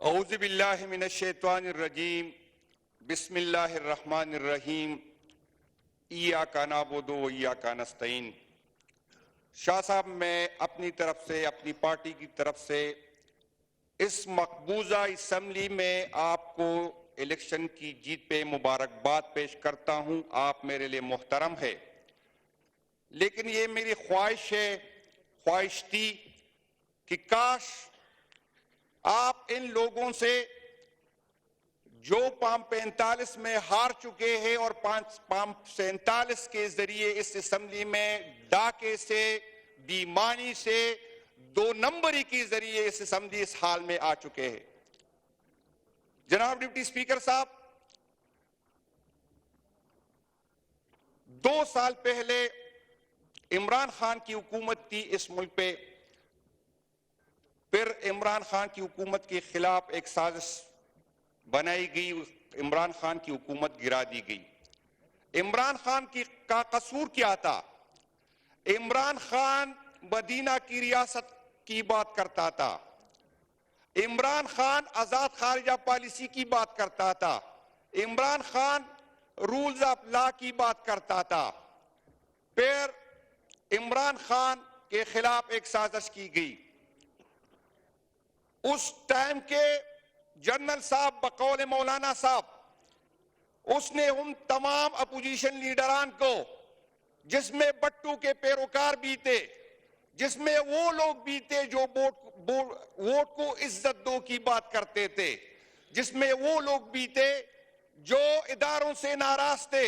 اعوذ باللہ من الشیطان الرجیم بسم اللہ الرحمن الرحیم ایاک نعبد و ایاک نستعین۔ شاہ صاحب، میں اپنی طرف سے، اپنی پارٹی کی طرف سے اس مقبوضہ اسمبلی میں آپ کو الیکشن کی جیت پہ مبارکباد پیش کرتا ہوں۔ آپ میرے لیے محترم ہے، لیکن یہ میری خواہش تھی کہ کاش آپ ان لوگوں سے جو پام 45 میں ہار چکے ہیں اور پام 47 کے ذریعے اس اسمبلی میں ڈاکے سے، بیمانی سے، 2 نمبری کے ذریعے اس اسمبلی اس حال میں آ چکے ہیں۔ جناب ڈپٹی اسپیکر صاحب، 2 سال پہلے عمران خان کی حکومت تھی اس ملک پہ، پھر عمران خان کی حکومت کے خلاف ایک سازش بنائی گئی، عمران خان کی حکومت گرا دی گئی۔ عمران خان کا قصور کیا تھا؟ عمران خان مدینہ کی ریاست کی بات کرتا تھا، عمران خان آزاد خارجہ پالیسی کی بات کرتا تھا، Imran Khan rules of law کی بات کرتا تھا، پھر عمران خان کے خلاف ایک سازش کی گئی۔ اس ٹائم کے جنرل صاحب بقول مولانا صاحب، اس نے ان تمام اپوزیشن لیڈران کو، جس میں بٹو کے پیروکار بھی تھے، جس میں وہ لوگ بھی تھے جو ووٹ کو عزت دو کی بات کرتے تھے، جس میں وہ لوگ بھی تھے جو اداروں سے ناراض تھے،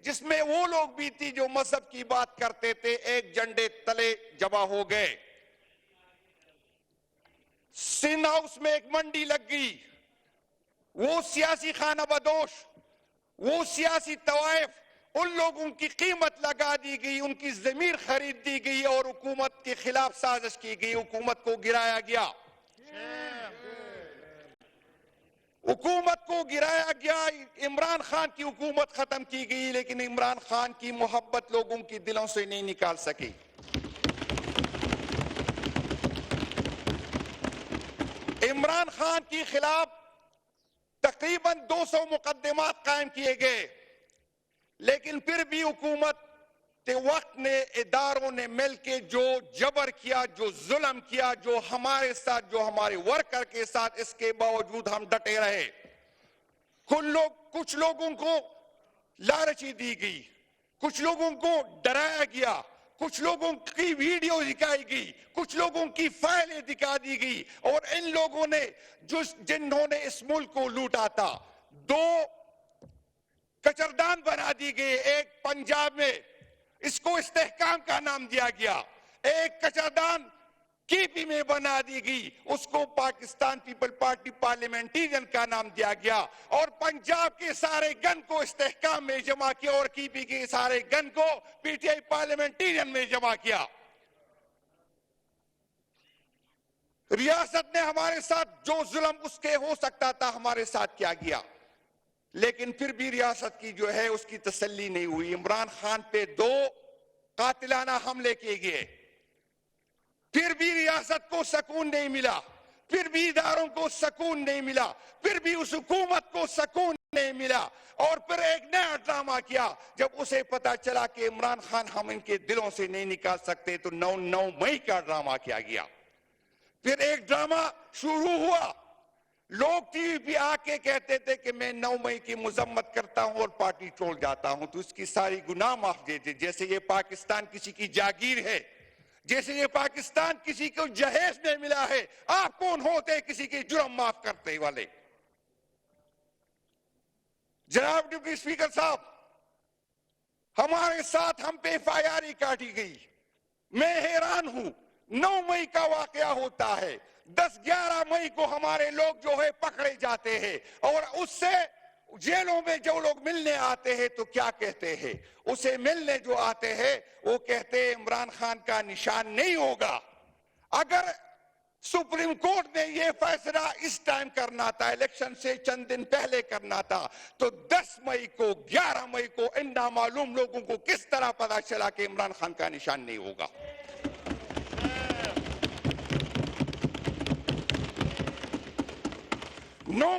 جس میں وہ لوگ بھی تھے جو مذہب کی بات کرتے تھے، ایک جھنڈے تلے جمع ہو گئے۔ سندھ ہاؤس میں ایک منڈی لگ گئی، وہ سیاسی خانہ بدوش، وہ سیاسی طوائف، ان لوگوں کی قیمت لگا دی گئی، ان کی ضمیر خرید دی گئی اور حکومت کے خلاف سازش کی گئی، حکومت کو گرایا گیا۔ حکومت کو گرایا گیا، عمران خان کی حکومت ختم کی گئی، لیکن عمران خان کی محبت لوگوں کی دلوں سے نہیں نکال سکی۔ عمران خان کے خلاف تقریباً 200 مقدمات قائم کیے گئے، لیکن پھر بھی حکومت کے وقت نے، اداروں نے مل کے جو جبر کیا، جو ظلم کیا، جو ہمارے ساتھ، جو ہمارے ورکر کے ساتھ، اس کے باوجود ہم ڈٹے رہے۔ کچھ لوگوں کو لالچی دی گئی، کچھ لوگوں کو ڈرایا گیا، کچھ لوگوں کی ویڈیو دکھائی گئی، کچھ لوگوں کی فائلیں دکھا دی گئی، اور ان لوگوں نے جنہوں نے اس ملک کو لوٹا تھا، 2 کچردان بنا دی گئی۔ ایک پنجاب میں اس کو استحکام کا نام دیا گیا، ایک کچردان کی پی میں بنا دی گئی، اس کو پاکستان پیپل پارٹی پارلیمنٹیرین کا نام دیا گیا، اور پنجاب کے سارے گن کو استحکام میں جمع کیا اور کی پی کے سارے گن کو پی ٹی آئی پارلیمنٹیرین میں جمع کیا۔ ریاست نے ہمارے ساتھ جو ظلم اس کے ہو سکتا تھا ہمارے ساتھ کیا گیا، لیکن پھر بھی ریاست کی جو ہے اس کی تسلی نہیں ہوئی۔ عمران خان پہ 2 قاتلانہ حملے کیے گئے، پھر بھی ریاست کو سکون نہیں ملا، پھر بھی اداروں کو سکون نہیں ملا، پھر بھی اس حکومت کو سکون نہیں ملا، اور پھر ایک نیا ڈرامہ کیا۔ جب اسے پتا چلا کہ عمران خان ہم ان کے دلوں سے نہیں نکال سکتے، تو 9 مئی کا ڈرامہ کیا گیا۔ پھر ایک ڈرامہ شروع ہوا، لوگ ٹی وی پہ آ کے کہتے تھے کہ میں 9 مئی کی مذمت کرتا ہوں اور پارٹی چھوڑ جاتا ہوں، تو اس کی ساری گناہ معاف دے دے، جیسے یہ پاکستان کسی کی جاگیر ہے، جیسے یہ پاکستان کسی کو جہیز میں ملا ہے۔ آپ کون ہوتے کسی کے جرم معاف کرتے والے؟ جناب ڈپٹی اسپیکر صاحب، ہمارے ساتھ ہم پہ ایف آئی آر کاٹی گئی۔ میں حیران ہوں، 9 مئی کا واقعہ ہوتا ہے، 10-11 مئی کو ہمارے لوگ جو ہے پکڑے جاتے ہیں، اور اس سے جیلوں میں جو لوگ ملنے آتے ہیں تو کیا کہتے ہیں؟ اسے ملنے جو آتے ہیں وہ کہتے ہیں عمران خان کا نشان نہیں ہوگا۔ اگر سپریم کورٹ نے یہ فیصلہ اس ٹائم کرنا تھا، الیکشن سے چند دن پہلے کرنا تھا، تو 10 مئی کو، 11 مئی کو ان نامعلوم لوگوں کو کس طرح پتا چلا کہ عمران خان کا نشان نہیں ہوگا؟ 9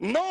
9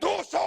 200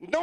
9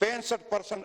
65%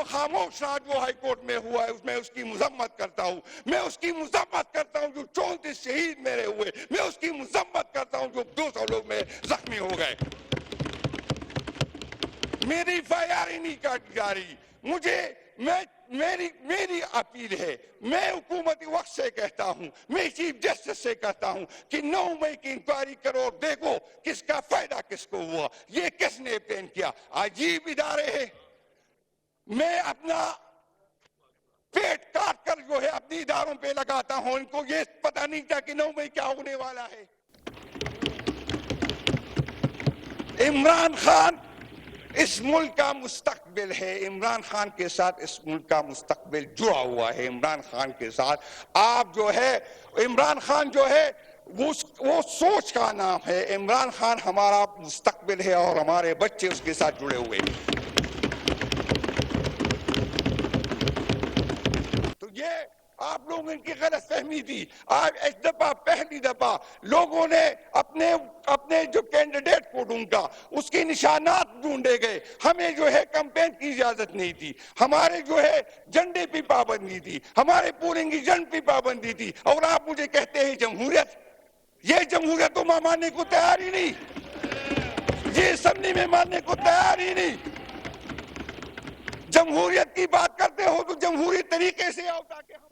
جو خاموش رہا جو ہائی کورٹ میں ہوا ہے میں اس کی مذمت کرتا ہوں. میں اس کی مذمت کرتا ہوں جو 34 شہید میرے ہوئے. میں اس کی مذمت کرتا ہوں جو 200 لوگ میں زخمی ہو گئے. میری فائر نہیں کاٹی جا رہی. میری اپیل ہے, میں حکومتی وقت سے کہتا ہوں, میں چیف جسٹس سے کہتا ہوں کہ 9 مئی کی انکوائری کرو اور دیکھو کس کا فائدہ کس کو ہوا, یہ کس نے پلان کیا. عجیب ادارے ہیں. میں اپنا پیٹ کاٹ کر جو ہے اپنی اداروں پہ لگاتا ہوں. ان کو یہ پتہ نہیں تھا کہ 9 مئی کیا ہونے والا ہے. عمران خان اس ملک کا مستقبل ہے. عمران خان کے ساتھ اس ملک کا مستقبل جڑا ہوا ہے. عمران خان کے ساتھ آپ جو ہے, عمران خان جو ہے وہ سوچ کا نام ہے. عمران خان ہمارا مستقبل ہے اور ہمارے بچے اس کے ساتھ جڑے ہوئے ہیں. تو یہ آپ لوگوں کی غلط فہمی تھی. آج ایک دفعہ, پہلی دفعہ لوگوں نے اپنے جو کینڈیڈیٹ کو ڈھونڈا, اس کے نشانات ڈھونڈے گئے. ہمیں جو ہے کمپین کی اجازت نہیں تھی. ہمارے جو ہے جھنڈے پہ پابندی تھی. ہمارے پولنگ ایجنٹ پہ پابندی تھی. اور آپ مجھے کہتے ہیں جمہوریت. یہ جمہوریت تو میں ماننے کو تیار ہی نہیں. یہ اسمبلی میں ماننے کو تیار ہی نہیں. جمہوریت کی بات کرتے ہو تو جمہوری طریقے سے آؤ تاکہ ہم